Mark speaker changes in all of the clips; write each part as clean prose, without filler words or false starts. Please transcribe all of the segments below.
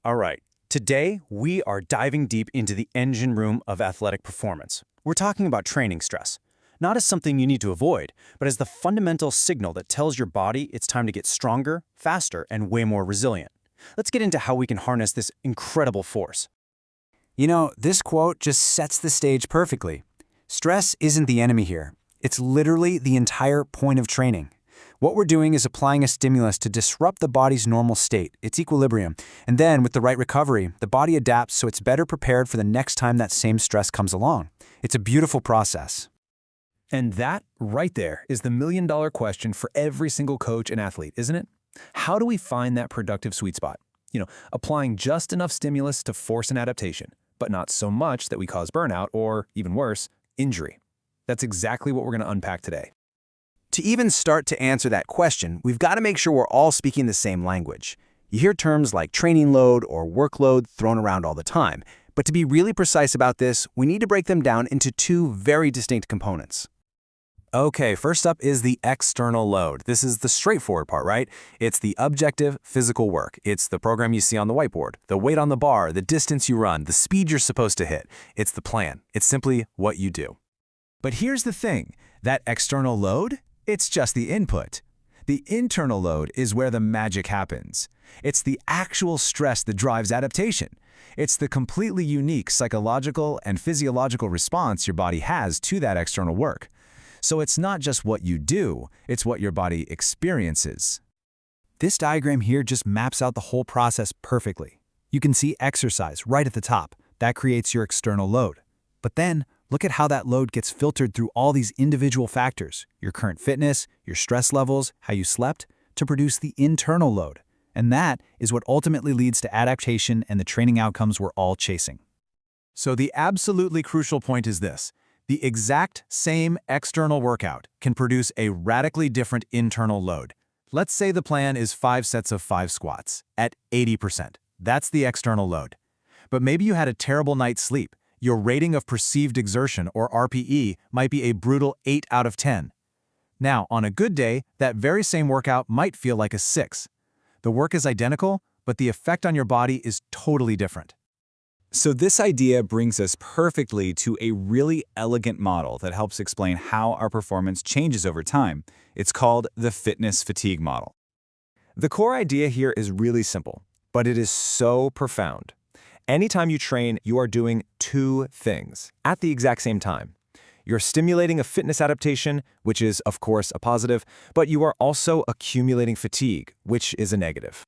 Speaker 1: All right, today we are diving deep into the engine room of athletic performance. We're talking about training stress, not as something you need to avoid, but as the fundamental signal that tells your body it's time to get stronger, faster, and way more resilient. Let's get into how we can harness this incredible force.
Speaker 2: You know, this quote just sets the stage perfectly. Stress isn't the enemy here. It's literally the entire point of training. What we're doing is applying a stimulus to disrupt the body's normal state, its equilibrium, and then with the right recovery, the body adapts so it's better prepared for the next time that same stress comes along. It's a beautiful process.
Speaker 3: And that, right there, is the million-dollar question for every single coach and athlete, isn't it? How do we find that productive sweet spot? Applying just enough stimulus to force an adaptation, but not so much that we cause burnout or, even worse, injury. That's exactly what we're going to unpack today.
Speaker 2: To even start to answer that question, we've got to make sure we're all speaking the same language. You hear terms like training load or workload thrown around all the time, but to be really precise about this, we need to break them down into two very distinct components. Okay, first up is the external load. This is the straightforward part, right? It's the objective physical work. It's the program you see on the whiteboard, the weight on the bar, the distance you run, the speed you're supposed to hit. It's the plan. It's simply what you do.
Speaker 4: But here's the thing, that external load, it's just the input. The internal load is where the magic happens. It's the actual stress that drives adaptation. It's the completely unique psychological and physiological response your body has to that external work. So it's not just what you do, it's what your body experiences.
Speaker 2: This diagram here just maps out the whole process perfectly. You can see exercise right at the top. That creates your external load. But then, look at how that load gets filtered through all these individual factors, your current fitness, your stress levels, how you slept, to produce the internal load. And that is what ultimately leads to adaptation and the training outcomes we're all chasing.
Speaker 4: So the absolutely crucial point is this. The exact same external workout can produce a radically different internal load. Let's say the plan is 5 sets of 5 squats at 80%. That's the external load. But maybe you had a terrible night's sleep. Your rating of perceived exertion, or RPE, might be a brutal 8 out of 10. Now, on a good day, that very same workout might feel like a 6. The work is identical, but the effect on your body is totally different.
Speaker 5: So this idea brings us perfectly to a really elegant model that helps explain how our performance changes over time. It's called the fitness fatigue model.
Speaker 3: The core idea here is really simple, but it is so profound. Anytime you train, you are doing two things at the exact same time. You're stimulating a fitness adaptation, which is, of course, a positive, but you are also accumulating fatigue, which is a negative.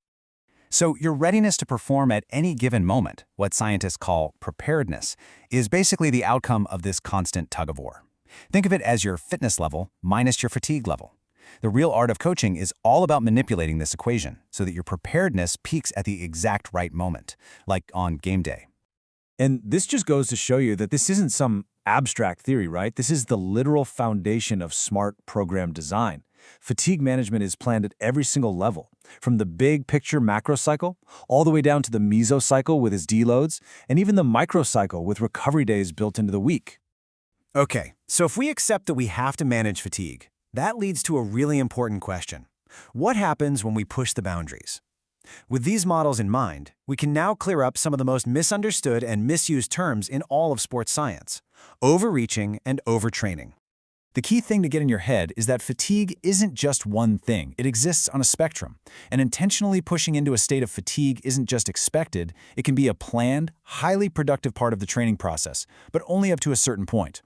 Speaker 2: So your readiness to perform at any given moment, what scientists call preparedness, is basically the outcome of this constant tug-of-war. Think of it as your fitness level minus your fatigue level. The real art of coaching is all about manipulating this equation so that your preparedness peaks at the exact right moment, like on game day.
Speaker 6: And this just goes to show you that this isn't some abstract theory, right? This is the literal foundation of smart program design. Fatigue management is planned at every single level, from the big picture macro cycle, all the way down to the mesocycle with its deloads, and even the microcycle with recovery days built into the week.
Speaker 2: Okay, so if we accept that we have to manage fatigue, that leads to a really important question. What happens when we push the boundaries? With these models in mind, we can now clear up some of the most misunderstood and misused terms in all of sports science: overreaching and overtraining. The key thing to get in your head is that fatigue isn't just one thing. It exists on a spectrum. And intentionally pushing into a state of fatigue isn't just expected. It can be a planned, highly productive part of the training process, but only up to a certain point.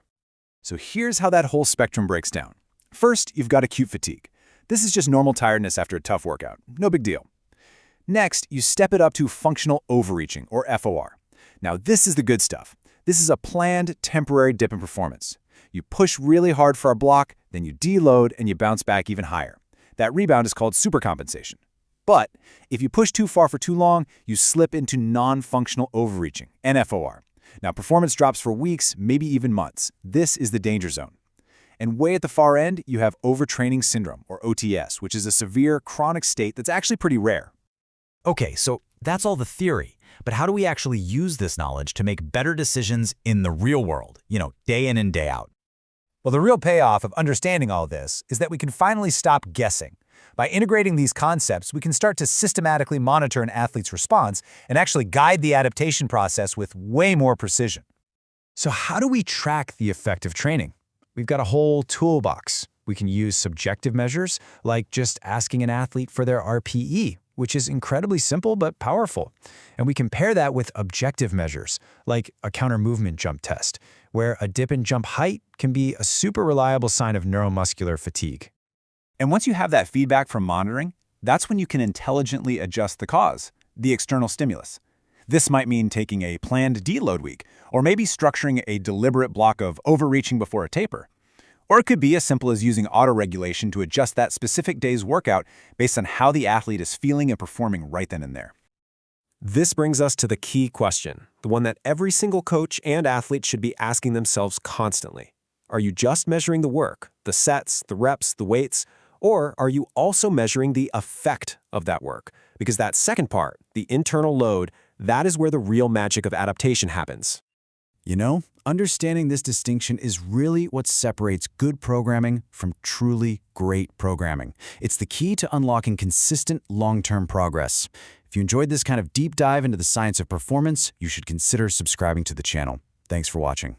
Speaker 5: So here's how that whole spectrum breaks down. First, you've got acute fatigue. This is just normal tiredness after a tough workout. No big deal. Next, you step it up to functional overreaching, or FOR. Now, this is the good stuff. This is a planned, temporary dip in performance. You push really hard for a block, then you deload and you bounce back even higher. That rebound is called supercompensation. But if you push too far for too long, you slip into non-functional overreaching, NFOR. Now, performance drops for weeks, maybe even months. This is the danger zone. And way at the far end, you have overtraining syndrome, or OTS, which is a severe chronic state that's actually pretty rare.
Speaker 4: Okay, so that's all the theory. But how do we actually use this knowledge to make better decisions in the real world, day in and day out?
Speaker 7: Well, the real payoff of understanding all this is that we can finally stop guessing.
Speaker 4: By integrating these concepts, we can start to systematically monitor an athlete's response and actually guide the adaptation process with way more precision.
Speaker 2: So how do we track the effect of training? We've got a whole toolbox. We can use subjective measures, like just asking an athlete for their RPE, which is incredibly simple but powerful. And we can pair that with objective measures, like a counter-movement jump test, where a dip in jump height can be a super reliable sign of neuromuscular fatigue.
Speaker 5: And once you have that feedback from monitoring, that's when you can intelligently adjust the cause, the external stimulus. This might mean taking a planned deload week, or maybe structuring a deliberate block of overreaching before a taper. Or it could be as simple as using autoregulation to adjust that specific day's workout based on how the athlete is feeling and performing right then and there.
Speaker 7: This brings us to the key question, the one that every single coach and athlete should be asking themselves constantly. Are you just measuring the work, the sets, the reps, the weights, or are you also measuring the effect of that work? Because that second part, the internal load, that is where the real magic of adaptation happens.
Speaker 2: You know, understanding this distinction is really what separates good programming from truly great programming. It's the key to unlocking consistent, long-term progress. If you enjoyed this kind of deep dive into the science of performance, you should consider subscribing to the channel. Thanks for watching.